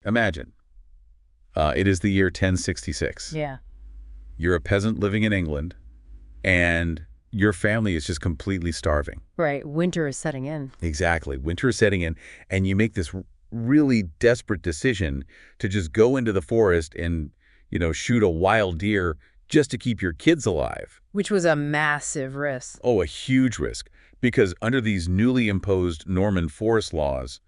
Imagine, it is the year 1066. Yeah. You're a peasant living in England, and your family is just completely starving. Right. Winter is setting in. Exactly. Winter is setting in, and you make this really desperate decision to just go into the forest and, shoot a wild deer just to keep your kids alive. Which was a massive risk. Oh, a huge risk. Because under these newly imposed Norman forest laws,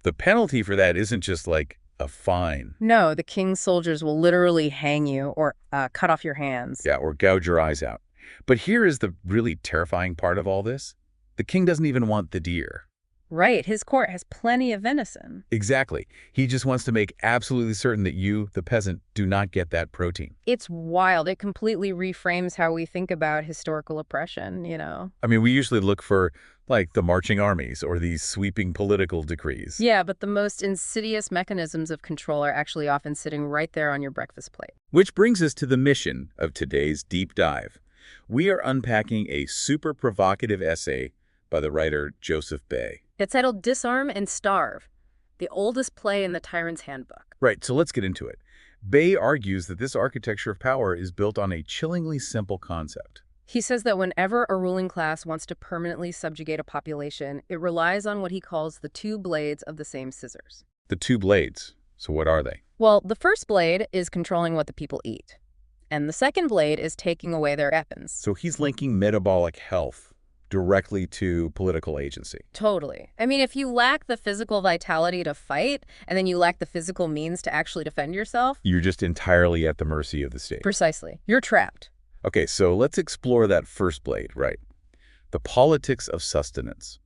the penalty for that isn't just like a fine. No, the king's soldiers will literally hang you or cut off your hands. Yeah, or gouge your eyes out. But here is the really terrifying part of all this. The king doesn't even want the deer. Right. His court has plenty of venison. Exactly. He just wants to make absolutely certain that you, the peasant, do not get that protein. It's wild. It completely reframes how we think about historical oppression, I mean, we usually look for, like, the marching armies or these sweeping political decrees. Yeah, but the most insidious mechanisms of control are actually often sitting right there on your breakfast plate. Which brings us to the mission of today's deep dive. We are unpacking a super provocative essay by the writer Joseph Bay. It's titled Disarm and Starve, the oldest play in the Tyrant's Handbook. Right, so let's get into it. Bay argues that this architecture of power is built on a chillingly simple concept. He says that whenever a ruling class wants to permanently subjugate a population, it relies on what he calls the two blades of the same scissors. The two blades. So what are they? Well, the first blade is controlling what the people eat, and the second blade is taking away their weapons. So he's linking metabolic health directly to political agency. Totally. I mean, if you lack the physical vitality to fight, and then you lack the physical means to actually defend yourself, You're just entirely at the mercy of the state. precisely, you're trapped. Okay, so let's explore that first blade, right? The politics of sustenance.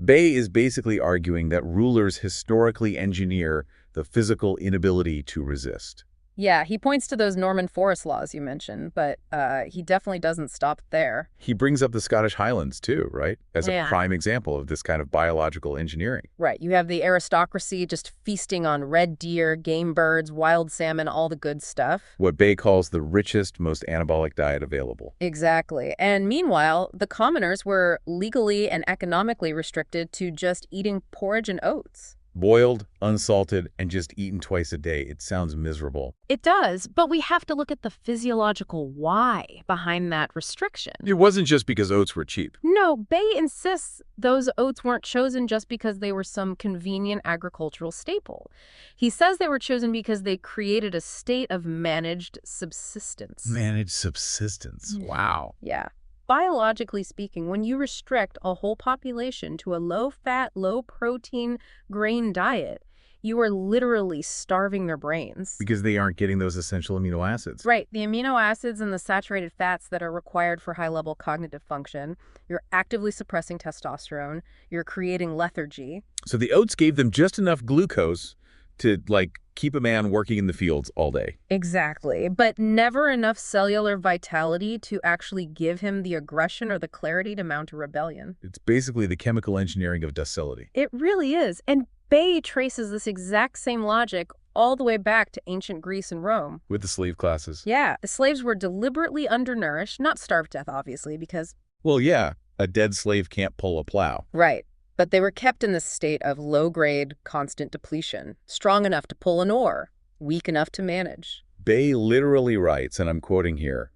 Bay is basically arguing that rulers historically engineer the physical inability to resist. Yeah, he points to those Norman forest laws you mentioned, but he definitely doesn't stop there. He brings up the Scottish Highlands too, right? As a Yeah. prime example of this kind of biological engineering. Right, you have the aristocracy just feasting on red deer, game birds, wild salmon, all the good stuff. What Bay calls the richest, most anabolic diet available. Exactly. And meanwhile, the commoners were legally and economically restricted to just eating porridge and oats. Boiled, unsalted, and just eaten twice a day. It sounds miserable. It does, but we have to look at the physiological why behind that restriction. It wasn't just because oats were cheap. No, Bay insists those oats weren't chosen just because they were some convenient agricultural staple. He says they were chosen because they created a state of managed subsistence. Managed subsistence. Wow. Yeah. Biologically speaking, when you restrict a whole population to a low-fat, low-protein grain diet, you are literally starving their brains. Because they aren't getting those essential amino acids. Right. The amino acids and the saturated fats that are required for high-level cognitive function, you're actively suppressing testosterone, you're creating lethargy. So the oats gave them just enough glucose to, like, keep a man working in the fields all day. Exactly. But never enough cellular vitality to actually give him the aggression or the clarity to mount a rebellion. It's basically the chemical engineering of docility. It really is. And Bay traces this exact same logic all the way back to ancient Greece and Rome. With the slave classes. Yeah, the slaves were deliberately undernourished, not starved to death, obviously, because... Well, yeah, a dead slave can't pull a plow. Right. But they were kept in this state of low-grade, constant depletion, strong enough to pull an oar, weak enough to manage. Bay literally writes, and I'm quoting here,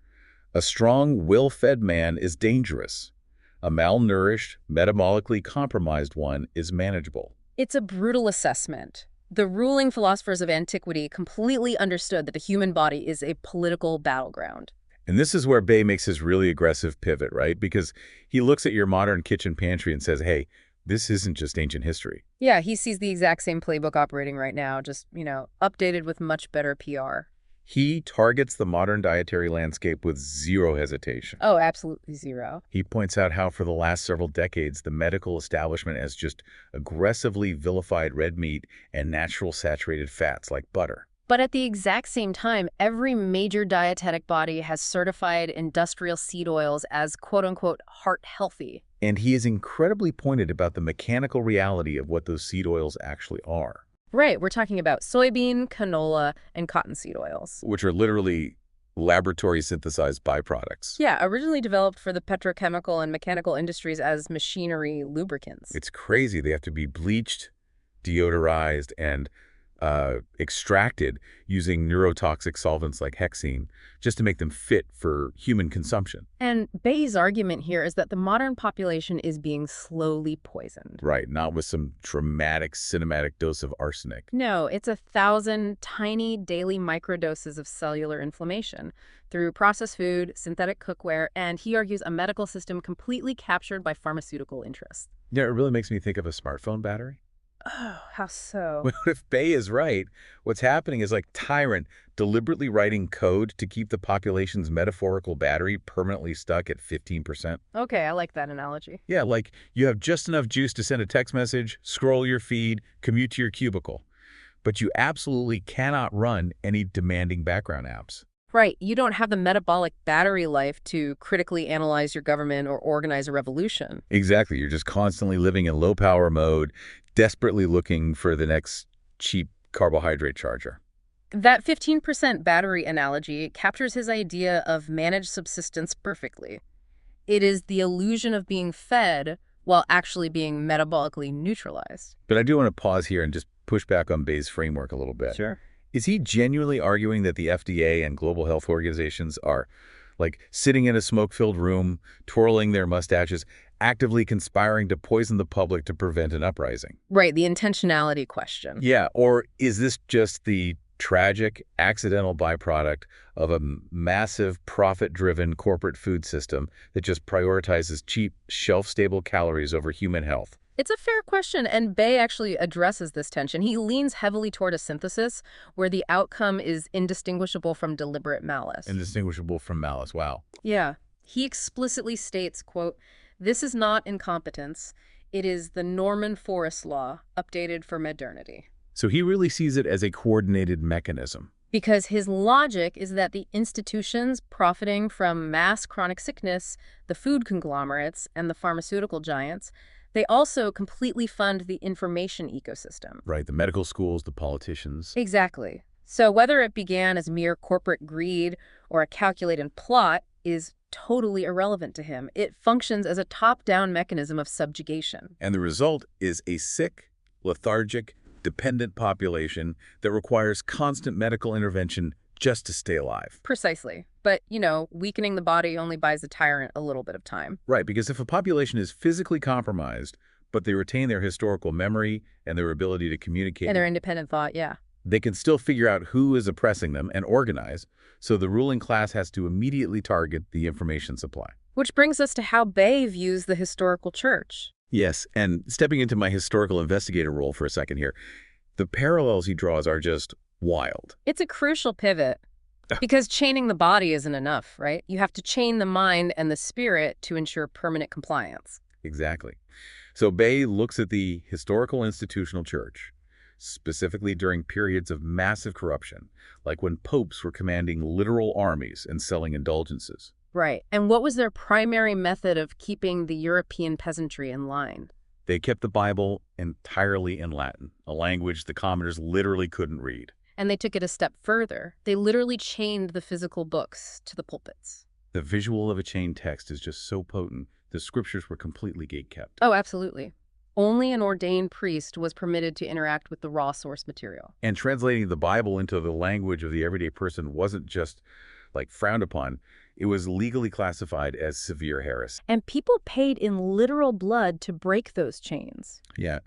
"A strong, well-fed man is dangerous. A malnourished, metabolically compromised one is manageable." It's a brutal assessment. The ruling philosophers of antiquity completely understood that the human body is a political battleground. And this is where Bay makes his really aggressive pivot, right? Because he looks at your modern kitchen pantry and says, hey, this isn't just ancient history. Yeah, he sees the exact same playbook operating right now, just, updated with much better PR. He targets the modern dietary landscape with zero hesitation. Oh, absolutely zero. He points out how for the last several decades, the medical establishment has just aggressively vilified red meat and natural saturated fats like butter. But at the exact same time, every major dietetic body has certified industrial seed oils as quote-unquote heart healthy. And he is incredibly pointed about the mechanical reality of what those seed oils actually are. Right, we're talking about soybean, canola, and cottonseed oils. Which are literally laboratory synthesized byproducts. Yeah, originally developed for the petrochemical and mechanical industries as machinery lubricants. It's crazy. They have to be bleached, deodorized, and extracted using neurotoxic solvents like hexene just to make them fit for human consumption. And Bay's argument here is that the modern population is being slowly poisoned. Right, not with some dramatic cinematic dose of arsenic. No, it's 1,000 tiny daily microdoses of cellular inflammation through processed food, synthetic cookware, and he argues a medical system completely captured by pharmaceutical interests. Yeah, it really makes me think of a smartphone battery. Oh, how so? Well, if Bay is right, what's happening is like Tyrant deliberately writing code to keep the population's metaphorical battery permanently stuck at 15%. Okay, I like that analogy. Yeah, like you have just enough juice to send a text message, scroll your feed, commute to your cubicle. But you absolutely cannot run any demanding background apps. Right, you don't have the metabolic battery life to critically analyze your government or organize a revolution. Exactly. You're just constantly living in low power mode, desperately looking for the next cheap carbohydrate charger. That 15% battery analogy captures his idea of managed subsistence perfectly. It is the illusion of being fed while actually being metabolically neutralized. But I do want to pause here and just push back on Bay's framework a little bit. Sure. Is he genuinely arguing that the FDA and global health organizations are like sitting in a smoke-filled room, twirling their mustaches, actively conspiring to poison the public to prevent an uprising? Right, the intentionality question. Yeah, or is this just the tragic, accidental byproduct of a massive, profit-driven corporate food system that just prioritizes cheap, shelf-stable calories over human health? It's a fair question, and Bay actually addresses this tension. He leans heavily toward a synthesis where the outcome is indistinguishable from deliberate malice. Indistinguishable from malice, wow. Yeah. He explicitly states, quote, "This is not incompetence. It is the Norman Forest Law, updated for modernity." So he really sees it as a coordinated mechanism. Because his logic is that the institutions profiting from mass chronic sickness, the food conglomerates, and the pharmaceutical giants, they also completely fund the information ecosystem. Right, the medical schools, the politicians. Exactly. So whether it began as mere corporate greed or a calculated plot is totally irrelevant to him. It functions as a top-down mechanism of subjugation. And the result is a sick, lethargic, dependent population that requires constant medical intervention just to stay alive. Precisely. But, weakening the body only buys the tyrant a little bit of time. Right, because if a population is physically compromised, but they retain their historical memory and their ability to communicate, And their independent thought, yeah. they can still figure out who is oppressing them and organize, so the ruling class has to immediately target the information supply. Which brings us to how Bay views the historical church. Yes, and stepping into my historical investigator role for a second here, the parallels he draws are just wild. It's a crucial pivot because chaining the body isn't enough, right? You have to chain the mind and the spirit to ensure permanent compliance. Exactly. So Bay looks at the historical institutional church, specifically during periods of massive corruption, like when popes were commanding literal armies and selling indulgences. Right. And what was their primary method of keeping the European peasantry in line? They kept the Bible entirely in Latin, a language the commoners literally couldn't read. And they took it a step further. They literally chained the physical books to the pulpits. The visual of a chained text is just so potent, the scriptures were completely gatekept. Oh, absolutely. Only an ordained priest was permitted to interact with the raw source material. And translating the Bible into the language of the everyday person wasn't just, frowned upon. It was legally classified as severe heresy. And people paid in literal blood to break those chains. Yeah.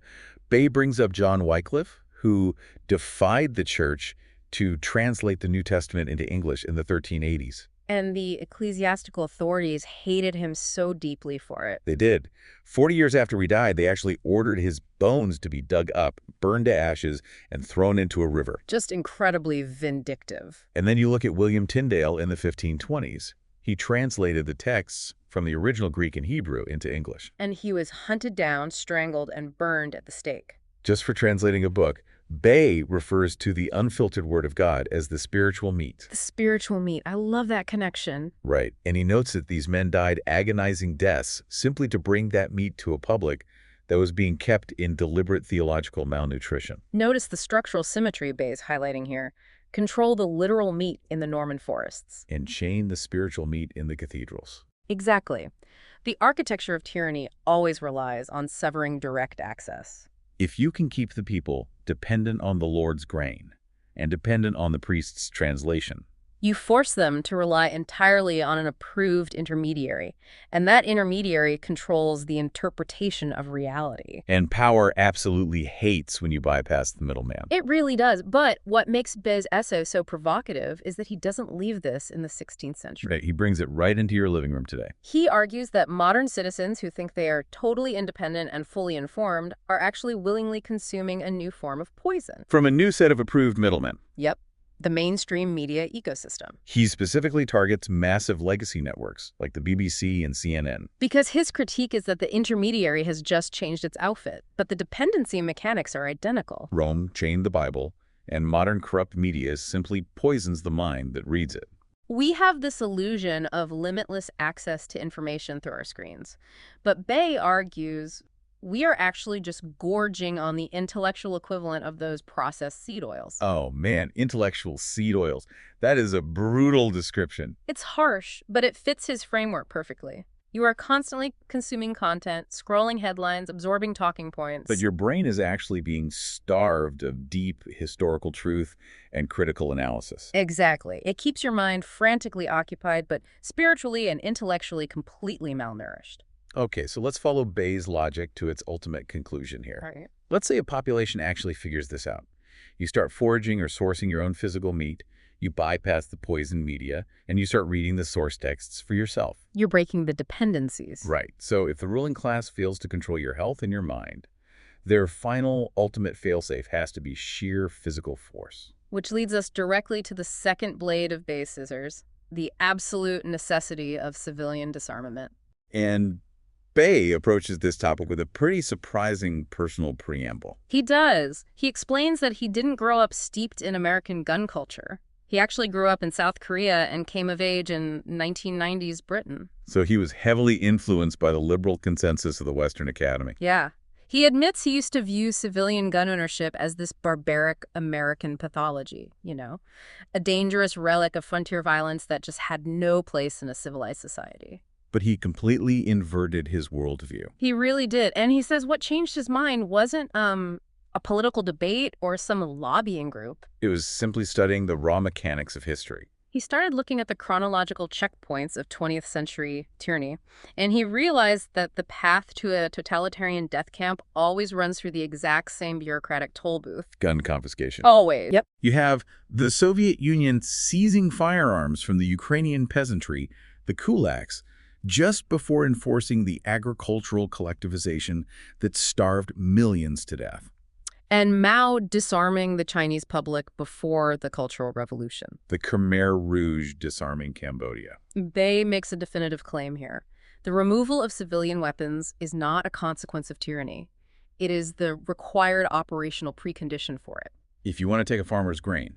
Bay brings up John Wycliffe, who defied the church to translate the New Testament into English in the 1380s. And the ecclesiastical authorities hated him so deeply for it. They did. 40 years after he died, they actually ordered his bones to be dug up, burned to ashes, and thrown into a river. Just incredibly vindictive. And then you look at William Tyndale in the 1520s. He translated the texts from the original Greek and Hebrew into English. And he was hunted down, strangled, and burned at the stake. Just for translating a book. Bay refers to the unfiltered word of God as the spiritual meat. The spiritual meat. I love that connection. Right. And he notes that these men died agonizing deaths simply to bring that meat to a public that was being kept in deliberate theological malnutrition. Notice the structural symmetry Bay's highlighting here. Control the literal meat in the Norman forests. And chain the spiritual meat in the cathedrals. Exactly. The architecture of tyranny always relies on severing direct access. If you can keep the people dependent on the Lord's grain and dependent on the priest's translation. You force them to rely entirely on an approved intermediary, and that intermediary controls the interpretation of reality. And power absolutely hates when you bypass the middleman. It really does, but what makes Bay's essay so provocative is that he doesn't leave this in the 16th century. Right, he brings it right into your living room today. He argues that modern citizens who think they are totally independent and fully informed are actually willingly consuming a new form of poison. From a new set of approved middlemen. Yep. The mainstream media ecosystem. He specifically targets massive legacy networks like the BBC and CNN. Because his critique is that the intermediary has just changed its outfit, but the dependency mechanics are identical. Rome chained the Bible, and modern corrupt media simply poisons the mind that reads it. We have this illusion of limitless access to information through our screens. But Bay argues we are actually just gorging on the intellectual equivalent of those processed seed oils. Oh man, intellectual seed oils. That is a brutal description. It's harsh, but it fits his framework perfectly. You are constantly consuming content, scrolling headlines, absorbing talking points. But your brain is actually being starved of deep historical truth and critical analysis. Exactly. It keeps your mind frantically occupied, but spiritually and intellectually completely malnourished. Okay, so let's follow Bayes' logic to its ultimate conclusion here. All right. Let's say a population actually figures this out. You start foraging or sourcing your own physical meat, you bypass the poison media, and you start reading the source texts for yourself. You're breaking the dependencies. Right. So if the ruling class fails to control your health and your mind, their final, ultimate failsafe has to be sheer physical force. Which leads us directly to the second blade of Bayes' scissors, the absolute necessity of civilian disarmament. And Bay approaches this topic with a pretty surprising personal preamble. He does. He explains that he didn't grow up steeped in American gun culture. He actually grew up in South Korea and came of age in 1990s Britain. So he was heavily influenced by the liberal consensus of the Western Academy. Yeah. He admits he used to view civilian gun ownership as this barbaric American pathology, a dangerous relic of frontier violence that just had no place in a civilized society. But he completely inverted his worldview. He really did. And he says what changed his mind wasn't a political debate or some lobbying group. It was simply studying the raw mechanics of history. He started looking at the chronological checkpoints of 20th century tyranny, and he realized that the path to a totalitarian death camp always runs through the exact same bureaucratic toll booth. Gun confiscation. Always. Yep. You have the Soviet Union seizing firearms from the Ukrainian peasantry, the kulaks, just before enforcing the agricultural collectivization that starved millions to death. And Mao disarming the Chinese public before the Cultural Revolution. The Khmer Rouge disarming Cambodia. Bay makes a definitive claim here. The removal of civilian weapons is not a consequence of tyranny. It is the required operational precondition for it. If you want to take a farmer's grain,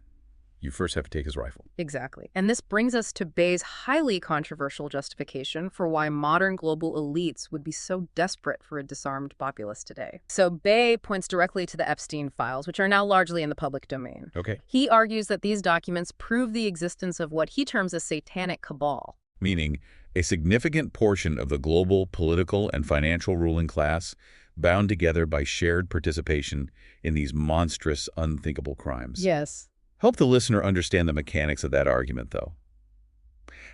you first have to take his rifle. Exactly. And this brings us to Bay's highly controversial justification for why modern global elites would be so desperate for a disarmed populace today. So Bay points directly to the Epstein files, which are now largely in the public domain. Okay. He argues that these documents prove the existence of what he terms a satanic cabal. Meaning a significant portion of the global political and financial ruling class bound together by shared participation in these monstrous, unthinkable crimes. Yes. Help the listener understand the mechanics of that argument, though.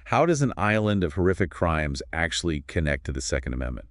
How does an island of horrific crimes actually connect to the Second Amendment?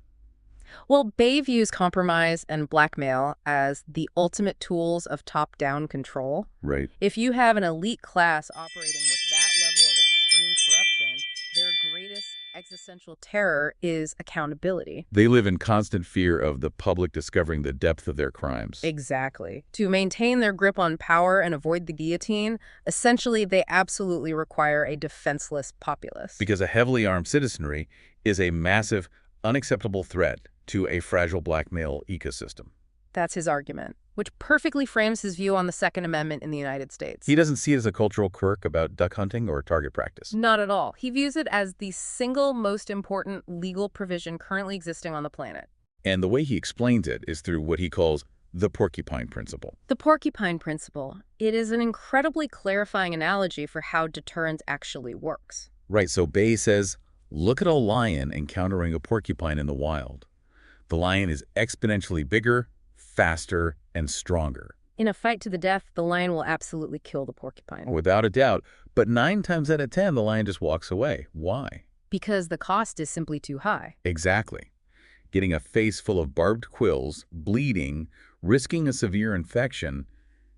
Well, Bay views compromise and blackmail as the ultimate tools of top-down control. Right. If you have an elite class operating with that level of extreme corruption, their greatest existential terror is accountability. They live in constant fear of the public discovering the depth of their crimes. Exactly. To maintain their grip on power and avoid the guillotine, essentially they absolutely require a defenseless populace. Because a heavily armed citizenry is a massive, unacceptable threat to a fragile blackmail ecosystem. That's his argument, which perfectly frames his view on the Second Amendment in the United States. He doesn't see it as a cultural quirk about duck hunting or target practice. Not at all. He views it as the single most important legal provision currently existing on the planet. And the way he explains it is through what he calls the porcupine principle. The porcupine principle. It is an incredibly clarifying analogy for how deterrence actually works. Right, so Bay says, look at a lion encountering a porcupine in the wild. The lion is exponentially bigger, faster, and stronger. In a fight to the death, the lion will absolutely kill the porcupine. Without a doubt. But 9 times out of 10, the lion just walks away. Why? Because the cost is simply too high. Exactly. Getting a face full of barbed quills, bleeding, risking a severe infection,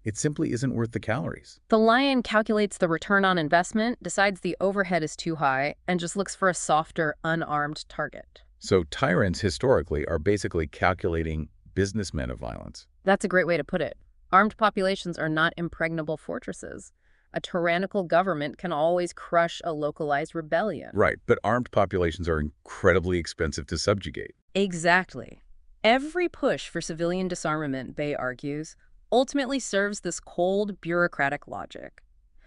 it simply isn't worth the calories. The lion calculates the return on investment, decides the overhead is too high, and just looks for a softer, unarmed target. So tyrants, historically, are basically calculating businessmen of violence. That's a great way to put it. Armed populations are not impregnable fortresses. A tyrannical government can always crush a localized rebellion. Right, but armed populations are incredibly expensive to subjugate. Exactly. Every push for civilian disarmament, Bay argues, ultimately serves this cold, bureaucratic logic.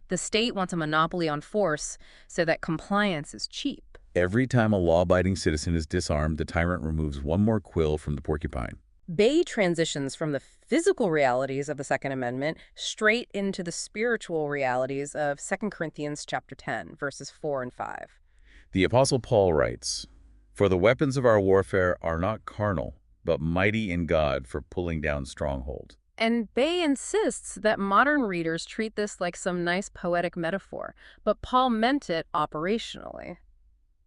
The state wants a monopoly on force so that compliance is cheap. Every time a law-abiding citizen is disarmed, the tyrant removes one more quill from the porcupine. Bay transitions from the physical realities of the Second Amendment straight into the spiritual realities of 2 Corinthians chapter 10, verses 4 and 5. The Apostle Paul writes, "For the weapons of our warfare are not carnal, but mighty in God for pulling down strongholds." And Bay insists that modern readers treat this like some nice poetic metaphor, but Paul meant it operationally.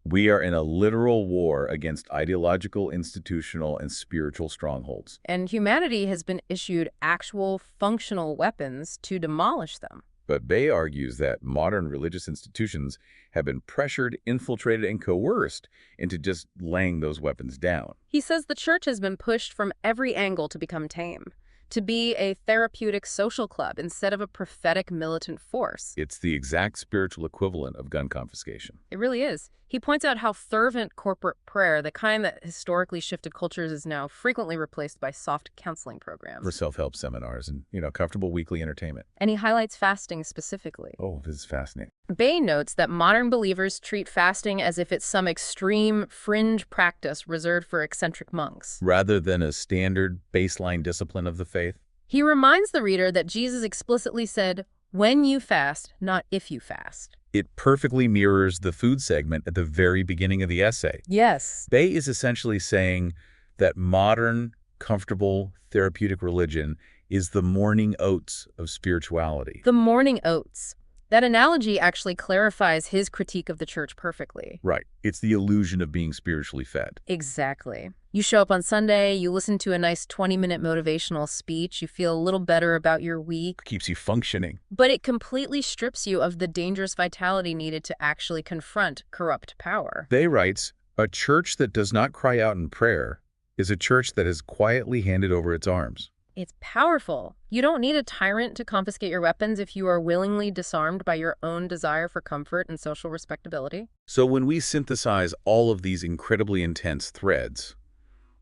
We are in a literal war against ideological, institutional, and spiritual strongholds. And humanity has been issued actual functional weapons to demolish them. But Bay argues that modern religious institutions have been pressured, infiltrated, and coerced into just laying those weapons down. He says the church has been pushed from every angle to become tame, to be a therapeutic social club instead of a prophetic militant force. It's the exact spiritual equivalent of gun confiscation. It really is. He points out how fervent corporate prayer, the kind that historically shifted cultures, is now frequently replaced by soft counseling programs. For self-help seminars and, comfortable weekly entertainment. And he highlights fasting specifically. Oh, this is fascinating. Bay notes that modern believers treat fasting as if it's some extreme, fringe practice reserved for eccentric monks, rather than a standard baseline discipline of the faith. He reminds the reader that Jesus explicitly said, "When you fast, not if you fast." It perfectly mirrors the food segment at the very beginning of the essay. Yes. Bay is essentially saying that modern, comfortable, therapeutic religion is the morning oats of spirituality. The morning oats. That analogy actually clarifies his critique of the church perfectly. Right. It's the illusion of being spiritually fed. Exactly. You show up on Sunday, you listen to a nice 20-minute motivational speech, you feel a little better about your week. Keeps you functioning. But it completely strips you of the dangerous vitality needed to actually confront corrupt power. Bay writes, "A church that does not cry out in prayer is a church that has quietly handed over its arms." It's powerful. You don't need a tyrant to confiscate your weapons if you are willingly disarmed by your own desire for comfort and social respectability. So when we synthesize all of these incredibly intense threads,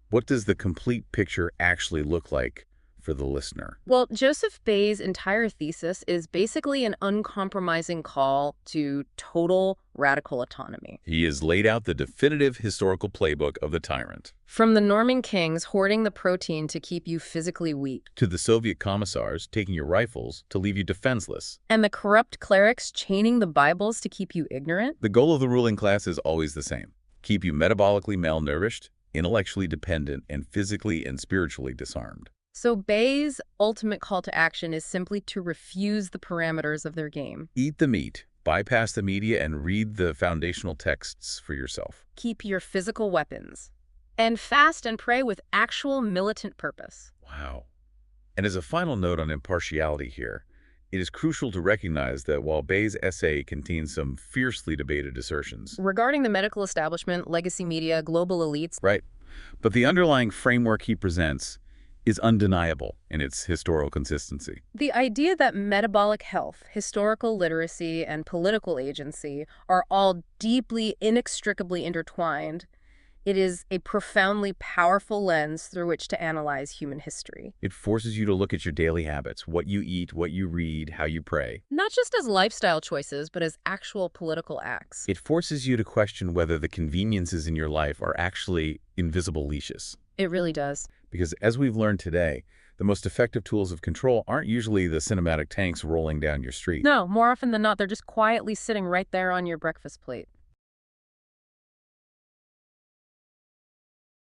what does the complete picture actually look like for the listener? Well, Joseph Bay's entire thesis is basically an uncompromising call to total radical autonomy. He has laid out the definitive historical playbook of the tyrant. From the Norman kings hoarding the protein to keep you physically weak, To the Soviet commissars taking your rifles to leave you defenseless. and the corrupt clerics chaining the Bibles to keep you ignorant, The goal of the ruling class is always the same. Keep you metabolically malnourished, intellectually dependent, and physically and spiritually disarmed. so Bay's ultimate call to action is simply to refuse the parameters of their game. Eat the meat, bypass the media, and read the foundational texts for yourself. Keep your physical weapons. And fast and pray with actual militant purpose. Wow. And as a final note on impartiality here, it is crucial to recognize that while Bay's essay contains some fiercely debated assertions, Regarding the medical establishment, legacy media, global elites, right, but the underlying framework he presents is undeniable in its historical consistency. the idea that metabolic health, historical literacy, and political agency are all deeply, inextricably intertwined, it is a profoundly powerful lens through which to analyze human history. It forces you to look at your daily habits, what you eat, what you read, how you pray. Not just as lifestyle choices, but as actual political acts. It forces you to question whether the conveniences in your life are actually invisible leashes. It really does. Because as we've learned today, the most effective tools of control aren't usually the cinematic tanks rolling down your street. No, more often than not, they're just quietly sitting right there on your breakfast plate.